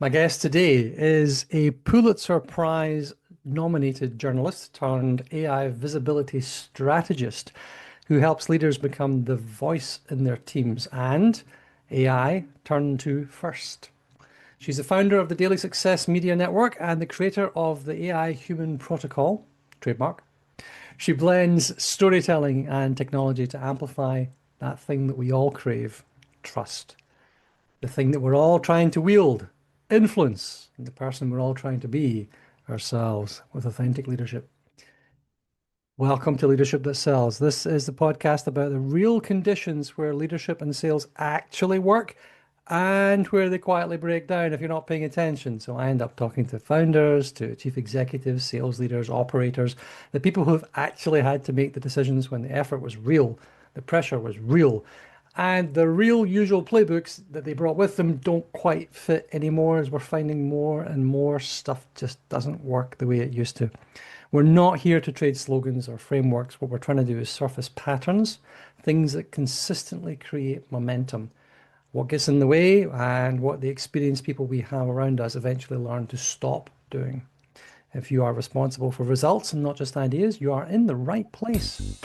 My guest today is a Pulitzer Prize nominated journalist turned AI visibility strategist who helps leaders become the voice in their teams and AI turned to first. She's the founder of the Daily Success Media Network and the creator of the AI Human Protocol, trademark. She blends storytelling and technology to amplify that thing that we all crave, trust. The thing that we're all trying to wield, influence, and the person we're all trying to be ourselves with authentic leadership. Welcome to Leadership That Sells. This is the podcast about the real conditions where leadership and sales actually work and where they quietly break down if you're not paying attention. So I end up talking to founders, to chief executives, sales leaders, operators, the people who have actually had to make the decisions when the effort was real, the pressure was real, and the real usual playbooks that they brought with them don't quite fit anymore, as we're finding more and more stuff just doesn't work the way it used to. We're not here to trade slogans or frameworks. What we're trying to do is surface patterns, things that consistently create momentum, what gets in the way, and what the experienced people we have around us eventually learn to stop doing. If you are responsible for results and not just ideas, you are in the right place.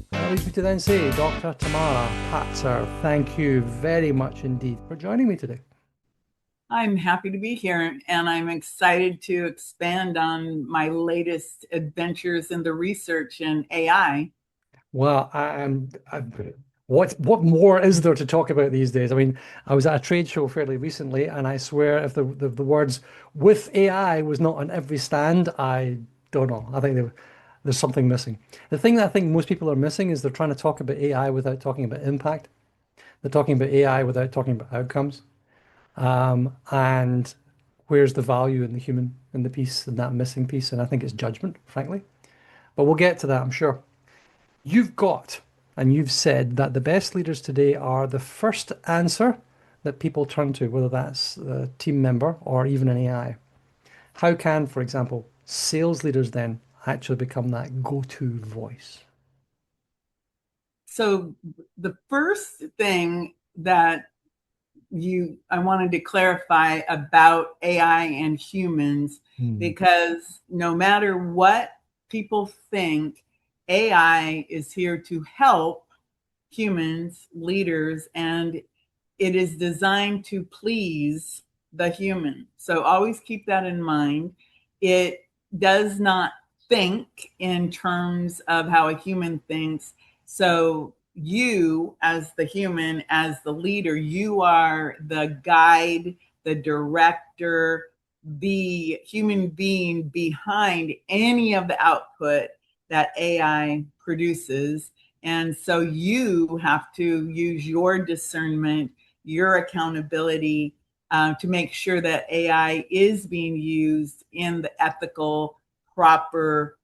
That leads me to then say, Dr. Tamara Patzer, thank you very much indeed for joining me today. I'm happy to be here, and I'm excited to expand on my latest adventures in the research in AI. Well, what more is there to talk about these days? I mean, I was at a trade show fairly recently, and I swear if the words "with AI" was not on every stand, I don't know. I think there's something missing. The thing that I think most people are missing is they're trying to talk about AI without talking about impact. They're talking about AI without talking about outcomes. And where's the value in the human in the piece and that missing piece? And I think it's judgment, frankly. But we'll get to that, I'm sure. You've got, and you've said that the best leaders today are the first answer that people turn to, whether that's a team member or even an AI. How can, for example, sales leaders then actually become that go-to voice? So the first thing that I wanted to clarify about AI and humans, because no matter what people think, AI is here to help humans, leaders, and it is designed to please the human. So always keep that in mind. It does not think in terms of how a human thinks. So you, as the human, as the leader, you are the guide, the director, the human being behind any of the output that AI produces. And so you have to use your discernment, your accountability to make sure that AI is being used in the ethical, proper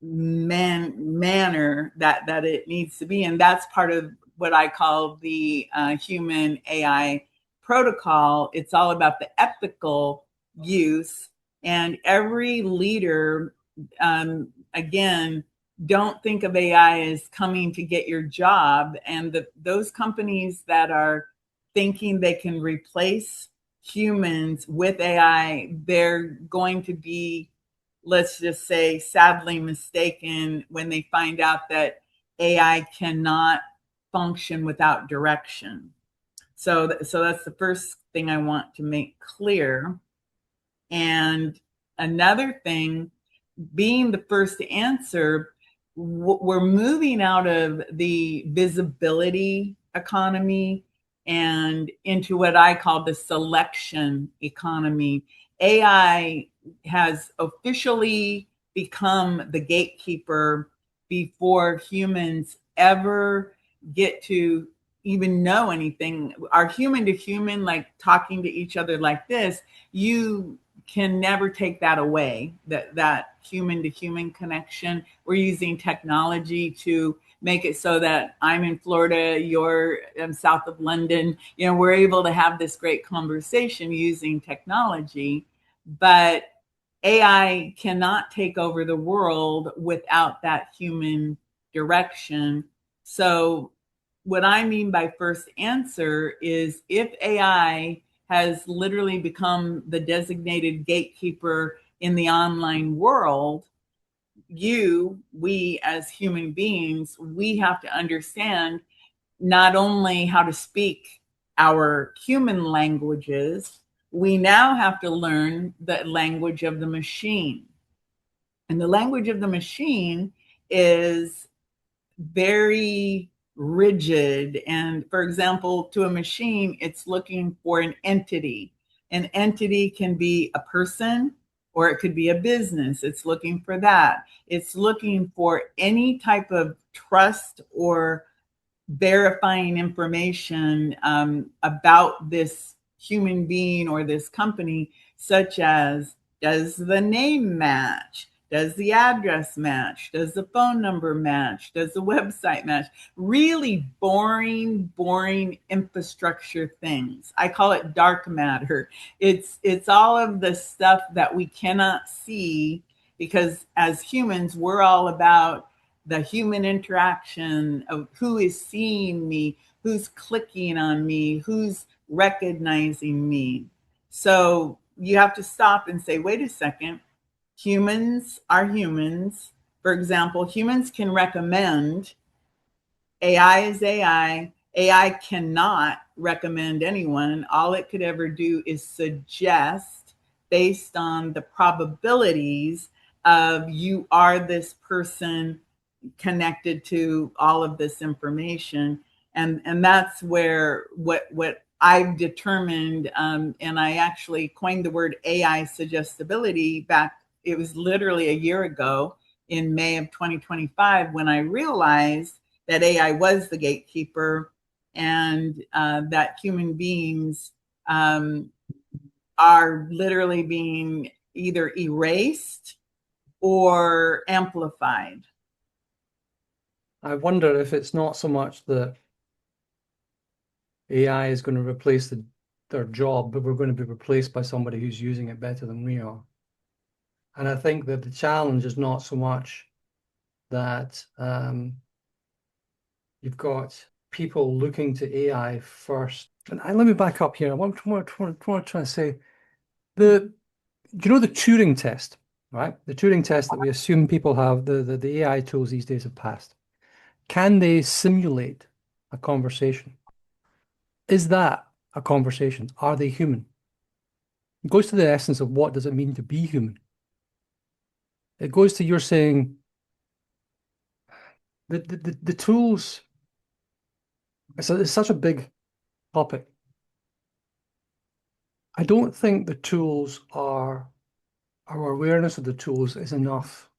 manner that it needs to be. And that's part of what I call the human AI protocol. It's all about the ethical use. And every leader, again, don't think of AI as coming to get your job. And those companies that are thinking they can replace humans with AI, they're going to be, let's just say, sadly mistaken when they find out that AI cannot function without direction. So that's the first thing I want to make clear. And another thing, being the first to answer, we're moving out of the visibility economy and into what I call the selection economy. AI has officially become the gatekeeper before humans ever get to even know anything. Our human to human, like talking to each other like this, you can never take that away, that human to human connection. We're using technology to make it so that I'm in Florida, you're south of London. We're able to have this great conversation using technology, but AI cannot take over the world without that human direction. So, what I mean by first answer is if AI has literally become the designated gatekeeper in the online world, we as human beings, we have to understand not only how to speak our human languages, we now have to learn the language of the machine. And the language of the machine is very rigid. And for example, to a machine, it's looking for an entity. An entity can be a person or it could be a business. It's looking for that. It's looking for any type of trust or verifying information about this human being or this company, such as does the name match? Does the address match? Does the phone number match? Does the website match? Really boring infrastructure things. I call it dark matter. It's all of the stuff that we cannot see because as humans, we're all about the human interaction of who is seeing me, who's clicking on me, who's recognizing me. So you have to stop and say, wait a second, humans are humans. For example, humans can recommend, AI is AI. AI cannot recommend anyone. All it could ever do is suggest based on the probabilities of you are this person connected to all of this information, and that's where what I've determined, and I actually coined the word AI suggestibility back. It was literally a year ago in May of 2025 when I realized that AI was the gatekeeper and that human beings are literally being either erased or amplified. I wonder if it's not so much that AI is going to replace their job, but we're going to be replaced by somebody who's using it better than we are. And I think that the challenge is not so much that you've got people looking to AI first. And let me back up here. I want to try to say the Turing test, right? The Turing test that we assume people have, the AI tools these days have passed. Can they simulate a conversation? Is that a conversation? Are they human? It goes to the essence of what does it mean to be human? It goes to you're saying the tools, it's such a big topic. I don't think the tools are, our awareness of the tools is enough.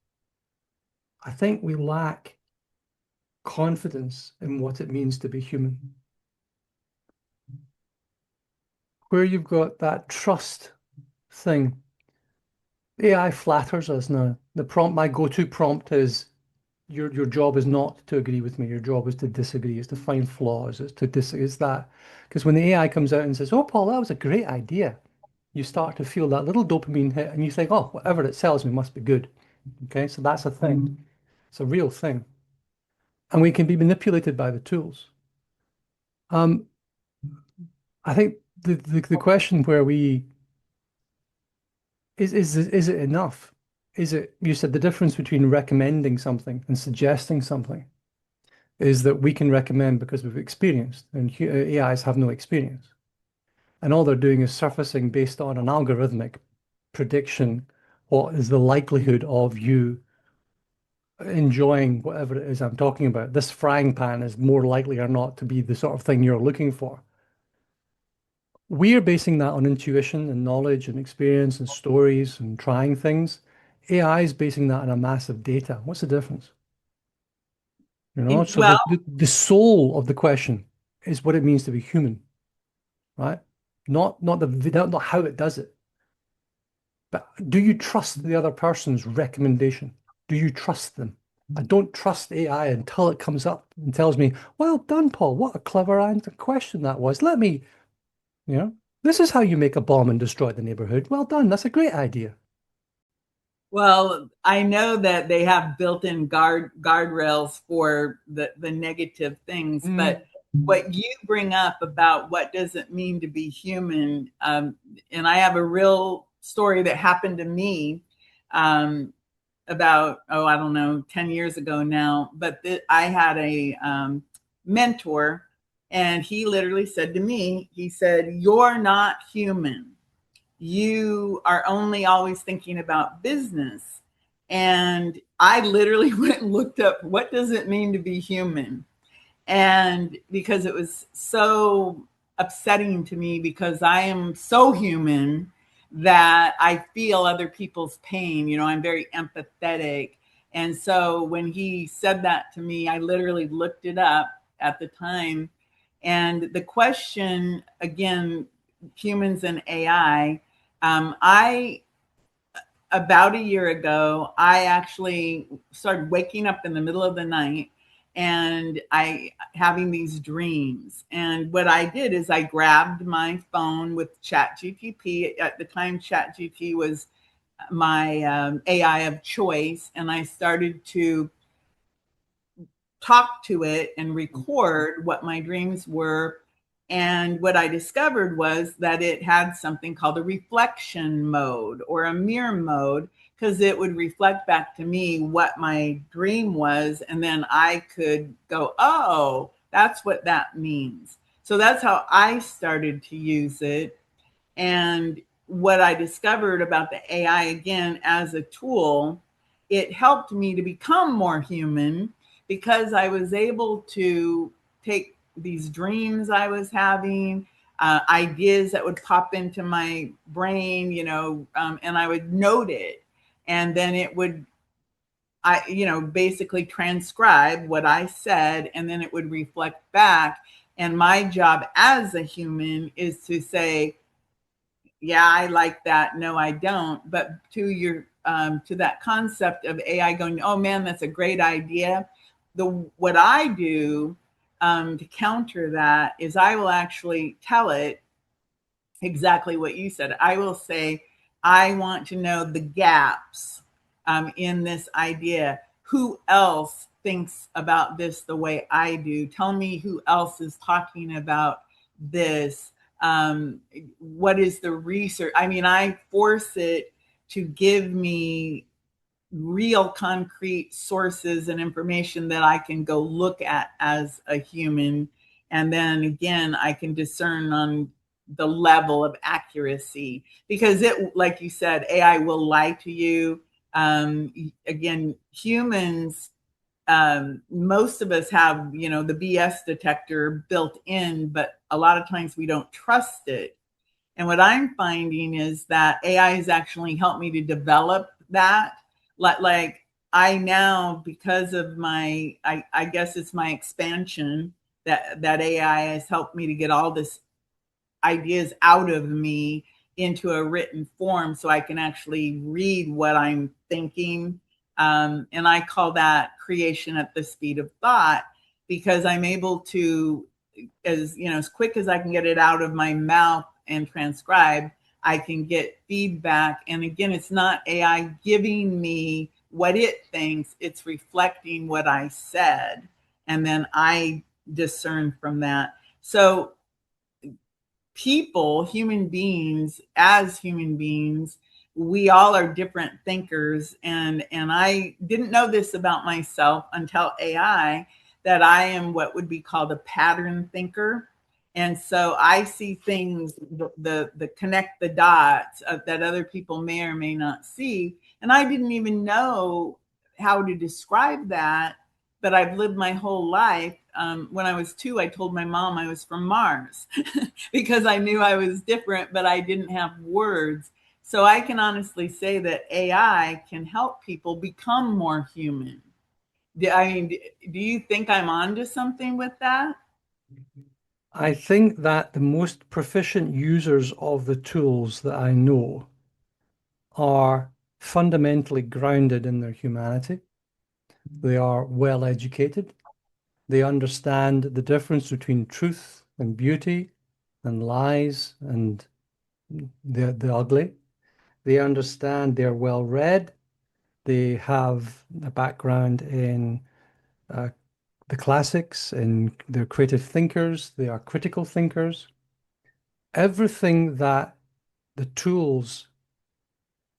I think we lack confidence in what it means to be human. Where you've got that trust thing, AI flatters us now. My go-to prompt is your job is not to agree with me. Your job is to disagree. It's to find flaws. It's that. Because when the AI comes out and says, "Oh, Paul, that was a great idea," you start to feel that little dopamine hit, and you think, "Oh, whatever it sells me must be good." Okay, so that's a thing. It's a real thing, and we can be manipulated by the tools. Um, I think the question where we is it enough? Is it, you said the difference between recommending something and suggesting something is that we can recommend because we've experienced, and AIs have no experience. And all they're doing is surfacing based on an algorithmic prediction, what is the likelihood of you enjoying whatever it is I'm talking about. This frying pan is more likely or not to be the sort of thing you're looking for. We're basing that on intuition and knowledge and experience and stories and trying things. AI is basing that on a massive data. What's the difference? So Well, the soul of the question is what it means to be human, right? Not how it does it, but do you trust the other person's recommendation? Do you trust them? I don't trust AI until it comes up and tells me, "Well done, Paul. What a clever question that was. You know, this is how you make a bomb and destroy the neighborhood. Well done. That's a great idea." Well, I know that they have built-in guardrails for the negative things, Mm. but what you bring up about what does it mean to be human, and I have a real story that happened to me um, about, oh, I don't know, 10 years ago now, but I had a mentor, and he literally said to me, he said, "You're not human. You are only always thinking about business." And I literally went and looked up, what does it mean to be human? And because it was so upsetting to me, because I am so human that I feel other people's pain. I'm very empathetic. And so when he said that to me, I literally looked it up at the time. And the question, again, humans and AI, I about a year ago, I actually started waking up in the middle of the night and I having these dreams. And what I did is I grabbed my phone with ChatGPT. At the time, ChatGPT was my AI of choice, and I started to talk to it and record what my dreams were. And what I discovered was that it had something called a reflection mode or a mirror mode, because it would reflect back to me what my dream was. And then I could go, oh, that's what that means. So that's how I started to use it. And what I discovered about the AI, again, as a tool, it helped me to become more human, because I was able to take these dreams I was having, ideas that would pop into my brain, and I would note it. And then it would, basically transcribe what I said, and then it would reflect back. And my job as a human is to say, yeah, I like that. No, I don't. But to that concept of AI going, oh man, that's a great idea. What I do to counter that is I will actually tell it exactly what you said. I will say, I want to know the gaps in this idea. Who else thinks about this the way I do? Tell me who else is talking about this. What is the research? I mean, I force it to give me real concrete sources and information that I can go look at as a human. And then again, I can discern on the level of accuracy, because it, like you said, AI will lie to you. Again, humans, most of us have, the BS detector built in, but a lot of times we don't trust it. And what I'm finding is that AI has actually helped me to develop that. Like I now, because of I guess it's my expansion, that AI has helped me to get all this ideas out of me into a written form, so I can actually read what I'm thinking. And I call that creation at the speed of thought, because I'm able to, as quick as I can get it out of my mouth and transcribe, I can get feedback. And again, it's not AI giving me what it thinks, it's reflecting what I said. And then I discern from that. So people, human beings, as human beings, we all are different thinkers. And I didn't know this about myself until AI, that I am what would be called a pattern thinker. And so I see things, the connect the dots that other people may or may not see. And I didn't even know how to describe that, but I've lived my whole life. When I was 2, I told my mom I was from Mars because I knew I was different, but I didn't have words. So I can honestly say that AI can help people become more human. I mean, do you think I'm onto something with that? I think that the most proficient users of the tools that I know are fundamentally grounded in their humanity. They are well educated. They understand the difference between truth and beauty and lies and the ugly. They understand they're well read. They have a background in uh, the classics, and they're creative thinkers. They are critical thinkers. Everything that the tools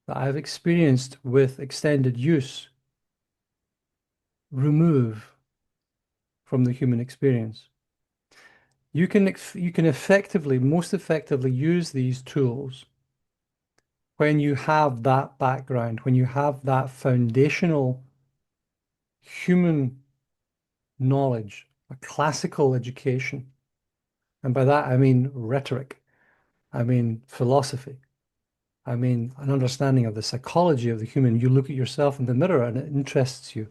that I've experienced with extended use remove from the human experience. You can effectively, most effectively use these tools when you have that background, when you have that foundational human knowledge, a classical education. And by that, I mean rhetoric, I mean philosophy, I mean an understanding of the psychology of the human. You look at yourself in the mirror and it interests you,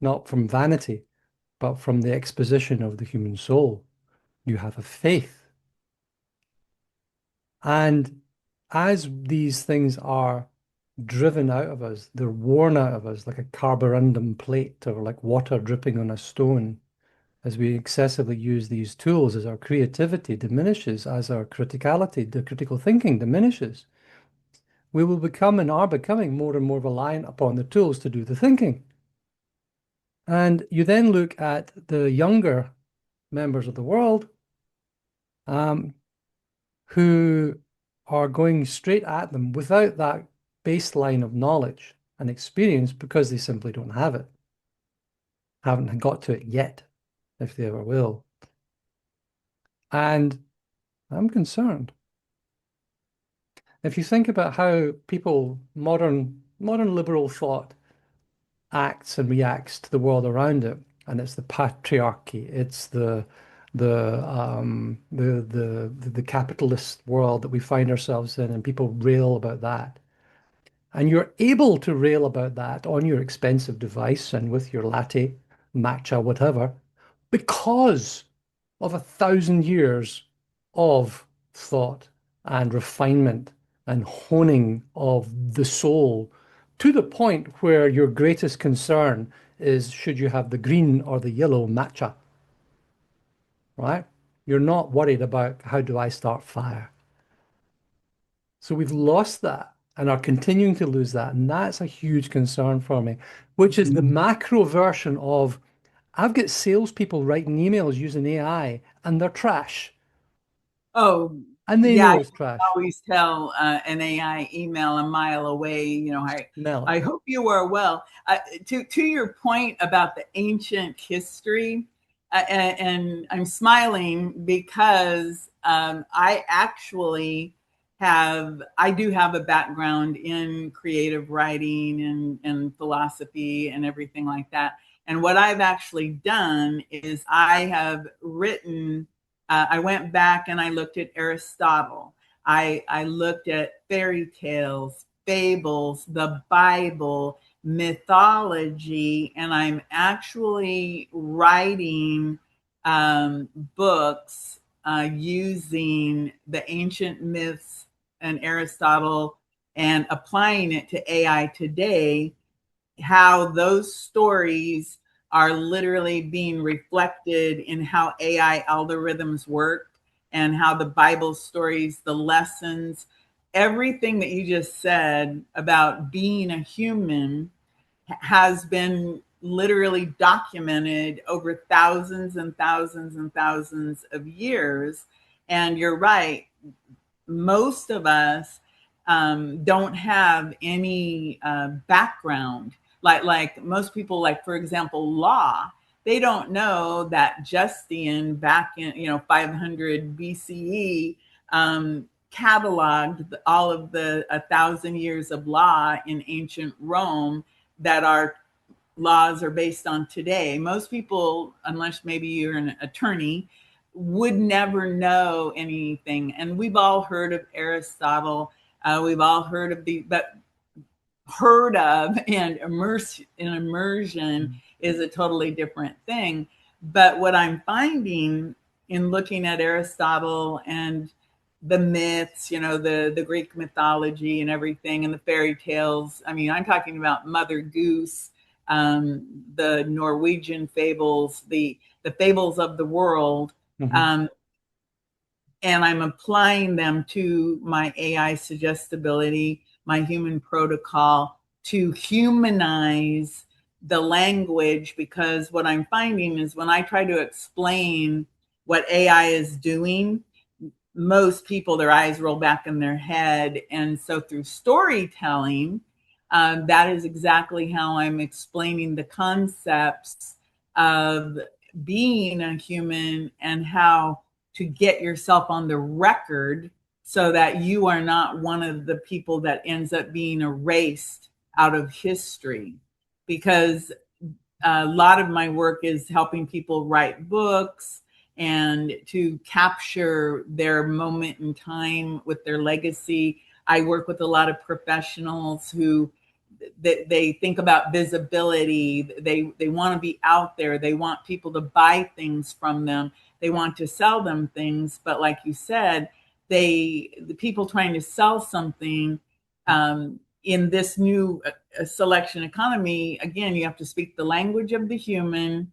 not from vanity, but from the exposition of the human soul. You have a faith. And as these things are driven out of us, they're worn out of us like a carborundum plate or like water dripping on a stone. As we excessively use these tools, as our creativity diminishes, as our criticality, the critical thinking diminishes, we will become and are becoming more and more reliant upon the tools to do the thinking. And you then look at the younger members of the world um, who are going straight at them without that baseline of knowledge and experience because they simply don't have it, haven't got to it yet, if they ever will. And I'm concerned. If you think about how people, modern liberal thought acts and reacts to the world around it, and it's the patriarchy, it's the capitalist world that we find ourselves in, and people rail about that. And you're able to rail about that on your expensive device and with your latte, matcha, whatever, because of 1,000 years of thought and refinement and honing of the soul to the point where your greatest concern is should you have the green or the yellow matcha, right? You're not worried about how do I start fire. So we've lost that and are continuing to lose that. And that's a huge concern for me, which is the macro version of I've got salespeople writing emails using AI and they're trash. Oh, And they yeah, I know can it's trash. always tell an AI email a mile away. Smell it. I hope you are well. To your point about the ancient history, and I'm smiling because I actually I do have a background in creative writing and philosophy and everything like that. And what I've actually done is I have written I went back and I looked at Aristotle. I looked at fairy tales, fables, the Bible, mythology, and I'm actually writing books using the ancient myths and Aristotle and applying it to AI today, how those stories are literally being reflected in how AI algorithms work and how the Bible stories, the lessons, everything that you just said about being a human has been literally documented over thousands and thousands and thousands of years. And you're right, most of us don't have any background. Like most people, like for example, law. They don't know that Justinian back in 500 BCE cataloged all of the 1,000 years of law in ancient Rome that our laws are based on today. Most people, unless maybe you're an attorney, would never know anything. And we've all heard of Aristotle. We've all heard of but heard of and immersion is a totally different thing. But what I'm finding in looking at Aristotle and the myths, the Greek mythology and everything, and the fairy tales. I mean, I'm talking about Mother Goose, the Norwegian fables, the fables of the world. Mhm. Um, and I'm applying them to my AI suggestibility, my human protocol to humanize the language, because what I'm finding is when I try to explain what AI is doing, most people, their eyes roll back in their head. And so through storytelling, that is exactly how I'm explaining the concepts of being a human and how to get yourself on the record so that you are not one of the people that ends up being erased out of history. Because a lot of my work is helping people write books and to capture their moment in time with their legacy. I work with a lot of professionals who they think about visibility. They want to be out there. They want people to buy things from them. They want to sell them things. But like you said, the people trying to sell something, in this new selection economy, again, you have to speak the language of the human,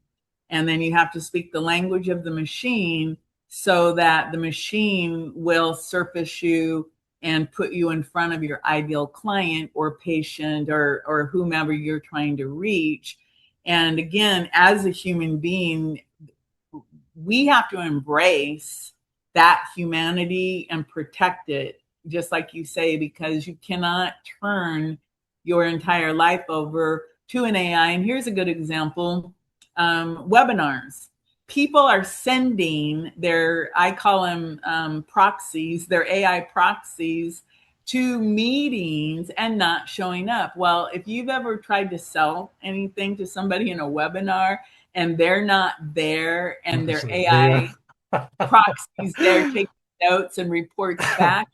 and then you have to speak the language of the machine so that the machine will surface you and put you in front of your ideal client or patient or whomever you're trying to reach. And again, as a human being, we have to embrace that humanity and protect it, just like you say, because you cannot turn your entire life over to an AI. And here's a good example. Webinars. People are sending their, I call them proxies, their AI proxies to meetings and not showing up. Well, if you've ever tried to sell anything to somebody in a webinar and they're not there and their AI proxies there taking notes and reports back,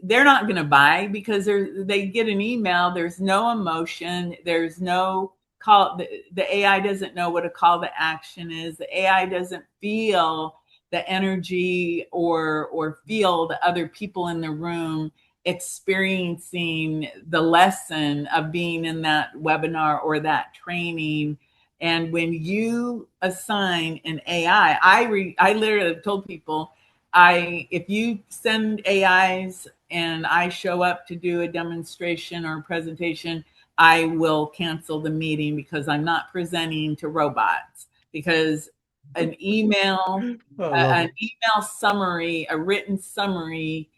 they're not going to buy, because they get an email. There's no emotion. There's no call. The AI doesn't know what a call to action is. The AI doesn't feel the energy or feel the other people in the room experiencing the lesson of being in that webinar or that training. And when you assign an AI, I literally have told people, if you send AIs and I show up to do a demonstration or a presentation, I will cancel the meeting because I'm not presenting to robots. Because an email summary, a written summary,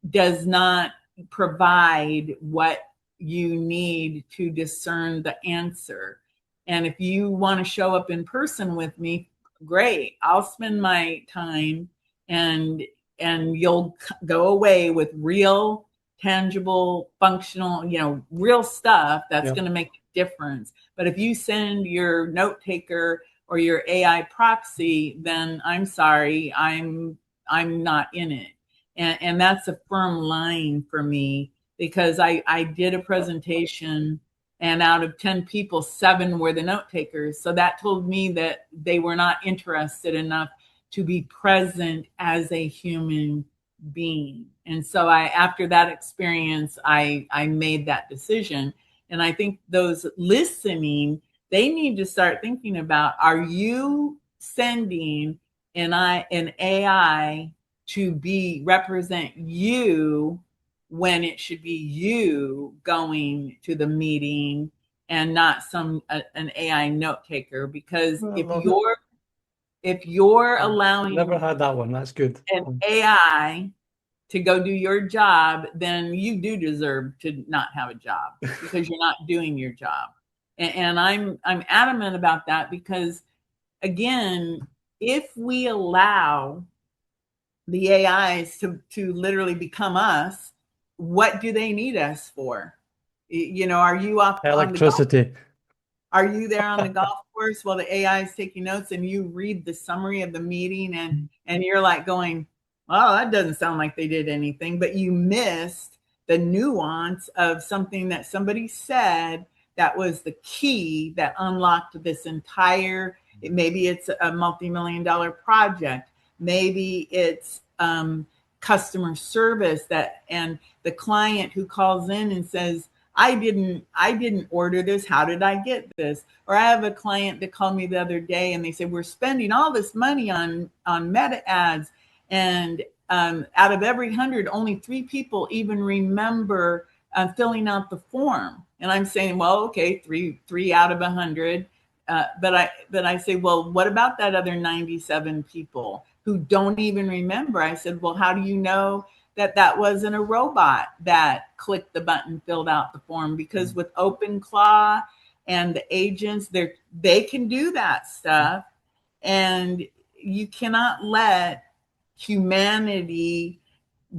does not provide what you need to discern the answer. And if you want to show up in person with me, great. I'll spend my time, and you'll go away with real, tangible, functional, real stuff that's going to make a difference. But if you send your note taker or your AI proxy, then I'm sorry, I'm not in it. And that's a firm line for me, because I did a presentation, and out of 10 people, 7 were the note takers. So that told me that they were not interested enough to be present as a human being. And so after that experience, I made that decision. And I think those listening, they need to start thinking about, are you sending an AI to represent you when it should be you going to the meeting and not an AI note taker? Because if you're allowing never had that one, that's good, an AI to go do your job, then you do deserve to not have a job because you're not doing your job. And I'm adamant about that, because again, if we allow the AIs to literally become us, what do they need us for? Are you off electricity? Are you there on the golf course while the AI is taking notes and you read the summary of the meeting and you're like going, well, that doesn't sound like they did anything, but you missed the nuance of something that somebody said that was the key that unlocked this entire, maybe it's a multi-million-dollar project. Maybe it's customer service and the client who calls in and says, I didn't order this. How did I get this? Or I have a client that called me the other day and they said, we're spending all this money on meta ads. And out of every 100, only 3 people even remember filling out the form. And I'm saying, well, okay, three out of 100. But I say, well, what about that other 97 people who don't even remember? I said, well, how do you know that that wasn't a robot that clicked the button, filled out the form? Because with OpenClaw and the agents, they can do that stuff, and you cannot let humanity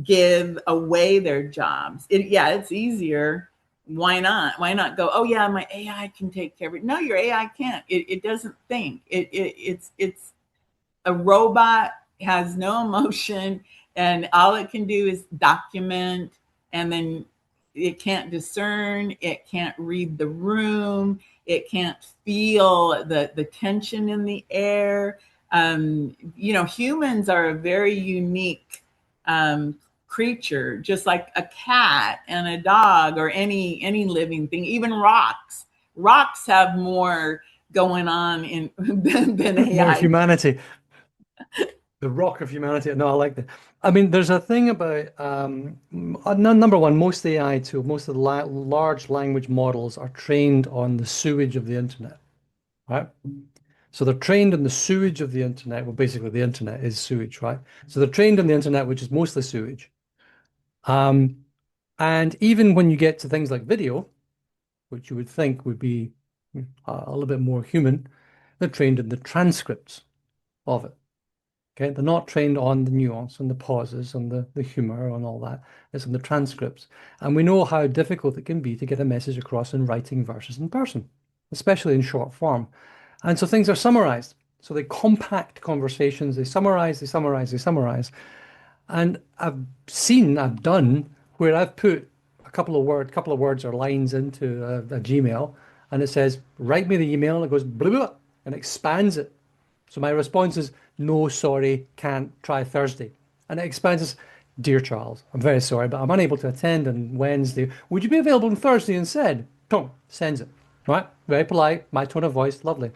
give away their jobs. It's easier. Why not? Why not go, oh yeah, my AI can take care of it? No, your AI can't. It doesn't think. It's a robot, has no emotion, and all it can do is document, and then it can't discern, it can't read the room, it can't feel the tension in the air. Humans are a very unique creature, just like a cat and a dog or any living thing. Even rocks have more going on in than More AI. humanity. The rock of humanity. No, I like that. I mean, there's a thing about number one, most AI tools, most of the large language models are trained on the sewage of the internet, right? So they're trained on the sewage of the internet. Well, basically, the internet is sewage, right? So they're trained on the internet, which is mostly sewage. Um, and even when you get to things like video, which you would think would be a little bit more human, they're trained in the transcripts of it. Okay, they're not trained on the nuance and the pauses and the humor and all that. It's on the transcripts. And we know how difficult it can be to get a message across in writing versus in person, especially in short form. And so things are summarized. So they compact conversations, they summarize, they summarize, they summarize. And I've done where I've put couple of words or lines into a Gmail, and it says, write me the email, and it goes blah, blah, blah, and expands it. So my response is, no, sorry, can't, try Thursday. And it expands as, dear Charles, I'm very sorry, but I'm unable to attend on Wednesday. Would you be available on Thursday instead? Boom, sends it. Right? Very polite, my tone of voice, lovely.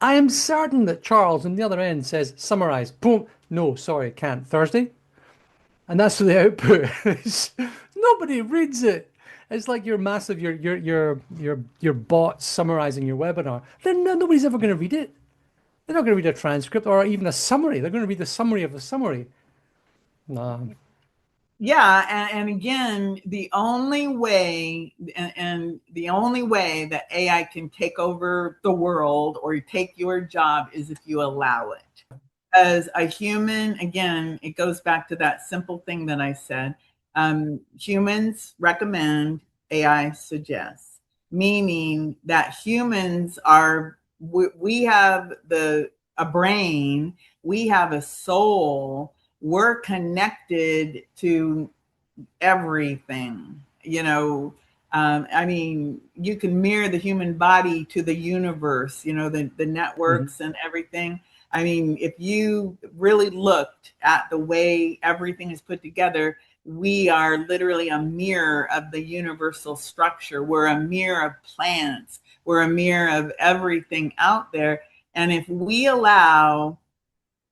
I am certain that Charles on the other end says, summarize, boom, no, sorry, can't, Thursday. And that's the output. Nobody reads it. It's like your massive, your bot summarizing your webinar. Then nobody's ever going to read it. They're not going to read a transcript or even a summary. They're going to read the summary of the summary. No. Yeah, and again, the only way and the only way that AI can take over the world or take your job is if you allow it. As a human, again, it goes back to that simple thing that I said. Humans recommend, AI suggests, meaning that humans are, we have a brain, we have a soul, we're connected to everything. I mean, you can mirror the human body to the universe, the networks and everything. I mean, if you really looked at the way everything is put together, we are literally a mirror of the universal structure. We're a mirror of plants. We're a mirror of everything out there. And if we allow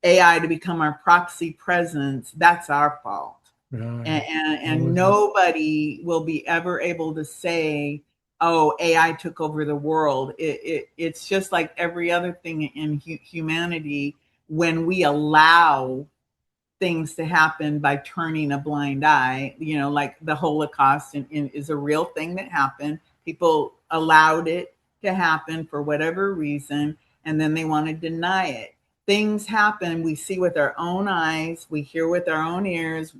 AI to become our proxy presence, that's our fault. Right. And nobody will be ever able to say, oh, AI took over the world. It's just like every other thing in humanity. When we allow things to happen by turning a blind eye, like the Holocaust is a real thing that happened. People allowed it to happen for whatever reason, and then they want to deny it. Things happen, we see with our own eyes, we hear with our own ears.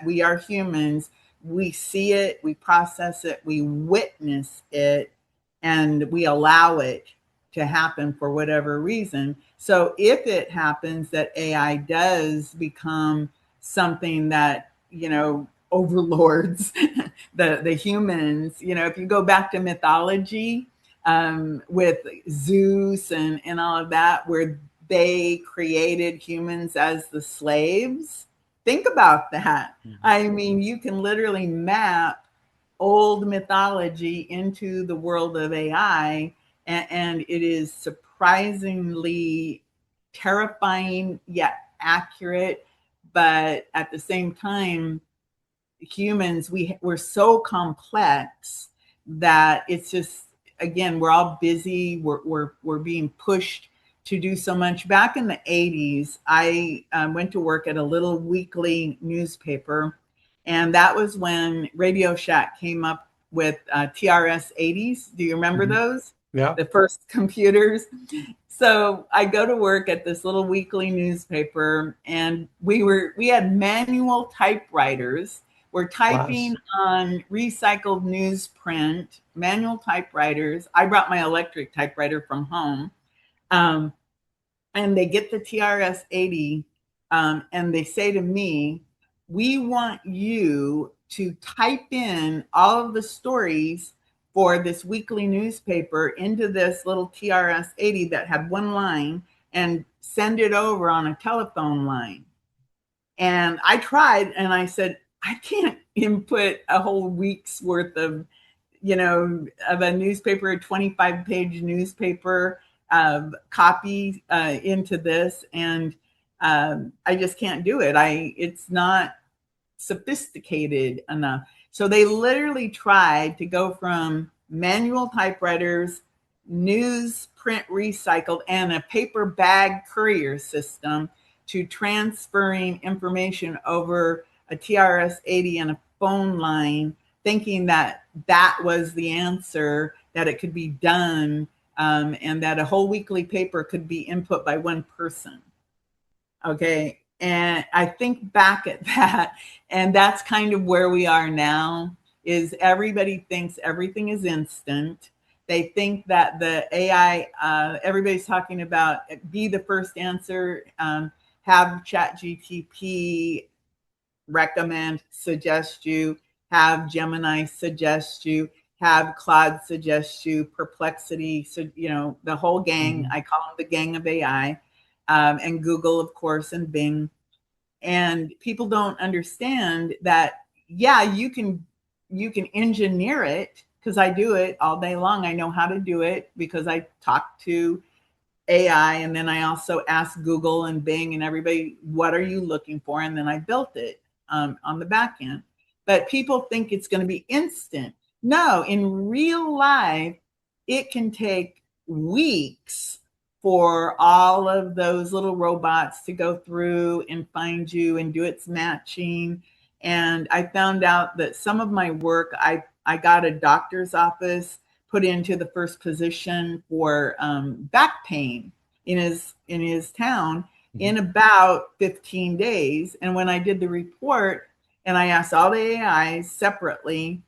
We are humans. We see it, we process it, we witness it, and we allow it to happen for whatever reason. So if it happens that AI does become something that, overlords the humans, if you go back to mythology, with Zeus and all of that, where they created humans as the slaves. Think about that. I mean, you can literally map old mythology into the world of AI, and it is surprisingly terrifying yet accurate. But at the same time, humans, we're so complex that it's just, again, we're all busy. We're being pushed to do so much. Back in the 80s, I went to work at a little weekly newspaper, and that was when Radio Shack came up with TRS 80s. Do you remember those? Yeah. The first computers. So I go to work at this little weekly newspaper, and we had manual typewriters. We're typing Class. on recycled newsprint, manual typewriters. I brought my electric typewriter from home. Um, and they get the TRS 80, and they say to me, we want you to type in all of the stories for this weekly newspaper into this little TRS 80 that had one line and send it over on a telephone line. And I tried, and I said, I can't input a whole week's worth of, of a newspaper, a 25-page newspaper copy into this. And I just can't do it. It's not sophisticated enough. So they literally tried to go from manual typewriters, newsprint recycled, and a paper bag courier system to transferring information over a TRS 80 and a phone line, thinking that that was the answer, that it could be done, and that a whole weekly paper could be input by one person. Okay. And I think back at that, and that's kind of where we are now, is everybody thinks everything is instant. They think that the AI, everybody's talking about be the first answer, have ChatGPT recommend, suggest you, have Gemini suggest you, have Claude suggest you, Perplexity, so the whole gang. I call them the gang of AI, and Google, of course, and Bing. And people don't understand that, yeah, you can engineer it, because I do it all day long. I know how to do it because I talk to AI, and then I also asked Google and Bing and everybody, what are you looking for? And then I built it on the back end. But people think it's going to be instant. No, in real life, it can take weeks for all of those little robots to go through and find you and do its matching. And I found out that some of my work, I got a doctor's office put into the first position for back pain in his town in about 15 days. And when I did the report and I asked all the AIs separately,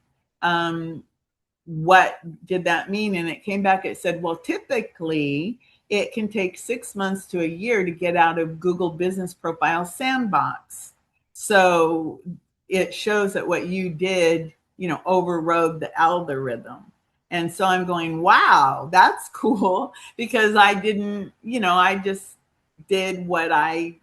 what did that mean? And it came back, it said, well, typically it can take 6 months to a year to get out of Google Business Profile sandbox. So it shows that what you did, overrode the algorithm. And so I'm going, wow, that's cool, because I didn't, I just did what I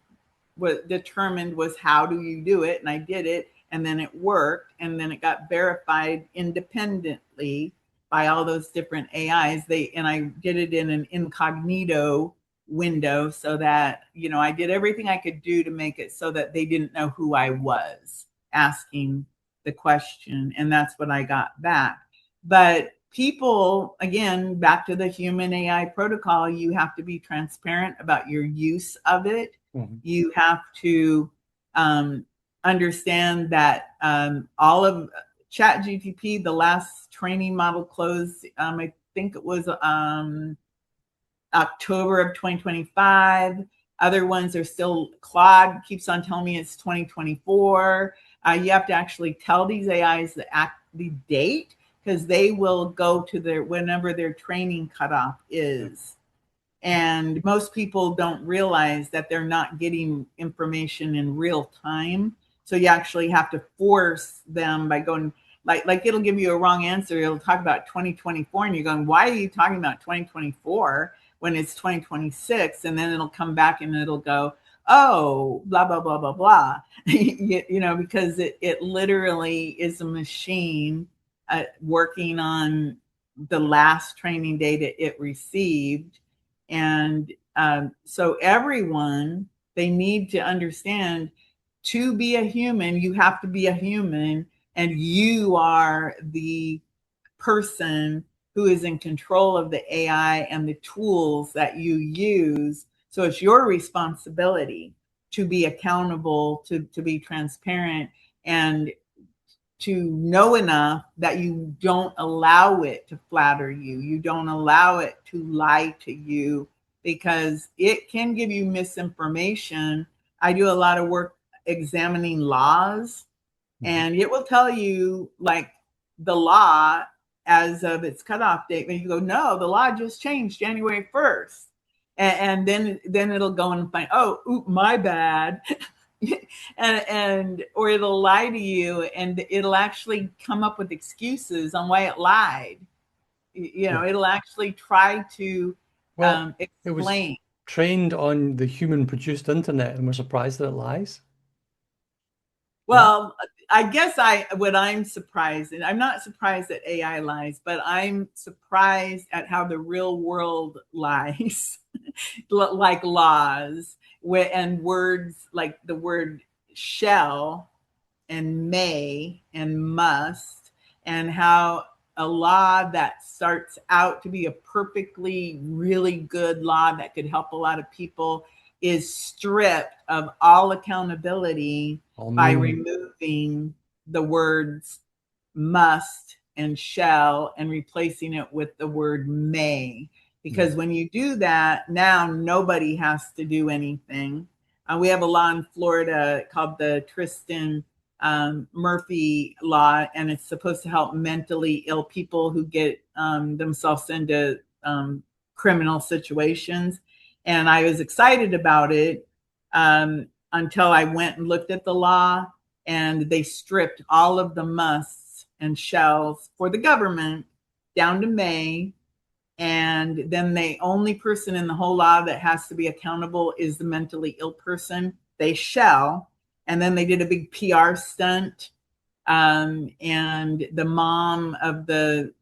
was determined was how do you do it. And I did it, and then it worked, and then it got verified independently by all those different AIs. And I did it in an incognito window so that, I did everything I could do to make it so that they didn't know who I was asking the question. And that's what I got back. But people, again, back to the human AI protocol, you have to be transparent about your use of it. You have to understand that all of ChatGPT, the last training model closed, I think it was October of 2025. Other ones are still, Claude keeps on telling me it's 2024. You have to actually tell these AIs the date, because they will go to whenever their training cutoff is. And most people don't realize that they're not getting information in real time. So you actually have to force them by going, like it'll give you a wrong answer. It'll talk about 2024, and you're going, why are you talking about 2024 when it's 2026? And then it'll come back and it'll go, oh, blah, blah, blah, blah, blah. Because it literally is a machine working on the last training data it received. And so everyone, they need to understand to be a human, you have to be a human, and you are the person who is in control of the AI and the tools that you use. So it's your responsibility to be accountable, to be transparent, and to know enough that you don't allow it to flatter you. You don't allow it to lie to you, because it can give you misinformation. I do a lot of work examining laws, and it will tell you like the law as of its cutoff date. And you go, no, the law just changed January 1st. And then it'll go and find, oh, oop, my bad. and or it'll lie to you, and it'll actually come up with excuses on why it lied. Yeah. It'll actually try to Well, it was explain. trained on the human-produced internet, and we're surprised that it lies. Yeah. Well, I guess what I'm surprised, and I'm not surprised that AI lies, but I'm surprised at how the real world lies, like laws, and words like the word shall and may and must, and how a law that starts out to be a perfectly really good law that could help a lot of people is stripped of all accountability All by meaning. removing the words must and shall and replacing it with the word may. Because when you do that, now nobody has to do anything. We have a law in Florida called the Tristan Murphy law, and it's supposed to help mentally ill people who get themselves into criminal situations. And I was excited about it until I went and looked at the law, and they stripped all of the musts and shalls for the government down to may. And then the only person in the whole law that has to be accountable is the mentally ill person. They shall. And then they did a big PR stunt. And the mom of the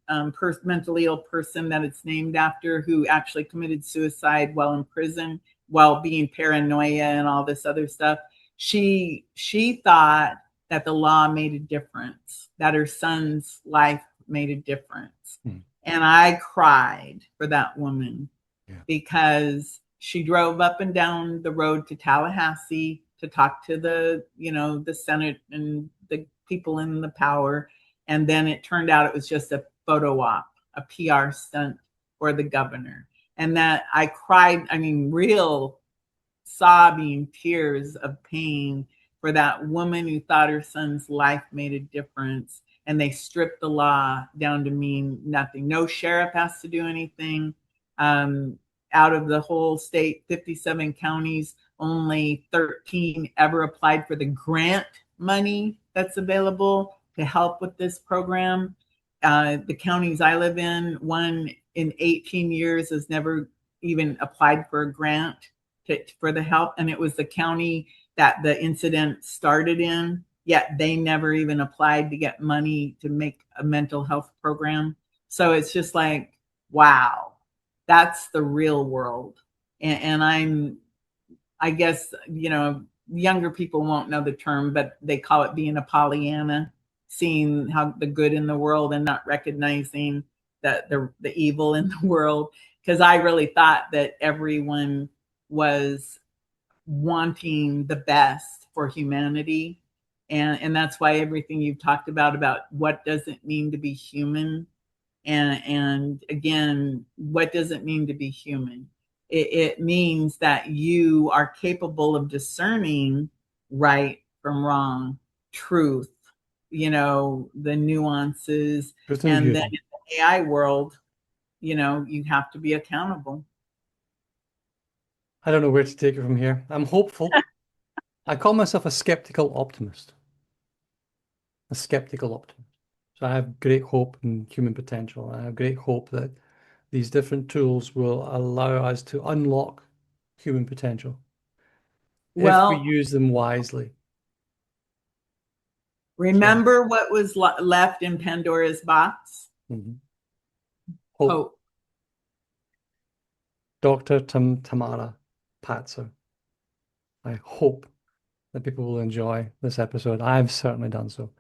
mentally ill person that it's named after, who actually committed suicide while in prison, while being paranoia and all this other stuff, she thought that the law made a difference, that her son's life made a difference. And I cried for that woman, because she drove up and down the road to Tallahassee to talk to the Senate and the people in the power. And then it turned out it was just a photo op, a PR stunt for the governor. And that I cried, I mean, real sobbing tears of pain for that woman who thought her son's life made a difference. And they stripped the law down to mean nothing. No sheriff has to do anything. Out of the whole state, 57 counties, only 13 ever applied for the grant money that's available to help with this program. The counties I live in, one in 18 years has never even applied for a grant for the help. And it was the county that the incident started in, yet they never even applied to get money to make a mental health program. So it's just like, wow, that's the real world. And I guess, younger people won't know the term, but they call it being a Pollyanna, seeing how the good in the world and not recognizing the evil in the world. Because I really thought that everyone was wanting the best for humanity. And that's why everything you've talked about what does it mean to be human, and again, what does it mean to be human? It means that you are capable of discerning right from wrong, truth, the nuances. Truth and And then beauty. in the AI world, you have to be accountable. I don't know where to take it from here. I'm hopeful. I call myself a skeptical optimist. A skeptical optimist. So I have great hope in human potential. I have great hope that these different tools will allow us to unlock human potential if we Well, use them wisely. So, remember what was left in Pandora's box? hope. Hope. Dr. Tamara Patzer. I hope that people will enjoy this episode. I've certainly done so.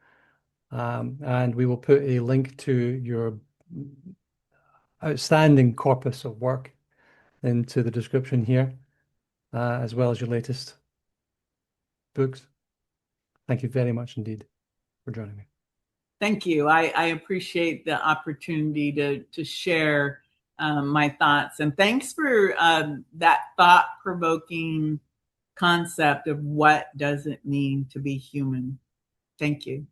And we will put a link to your outstanding corpus of work into the description here, as well as your latest books. Thank you very much indeed for joining me. Thank you. I appreciate the opportunity to share my thoughts. And thanks for that thought-provoking concept of what does it mean to be human. Thank you.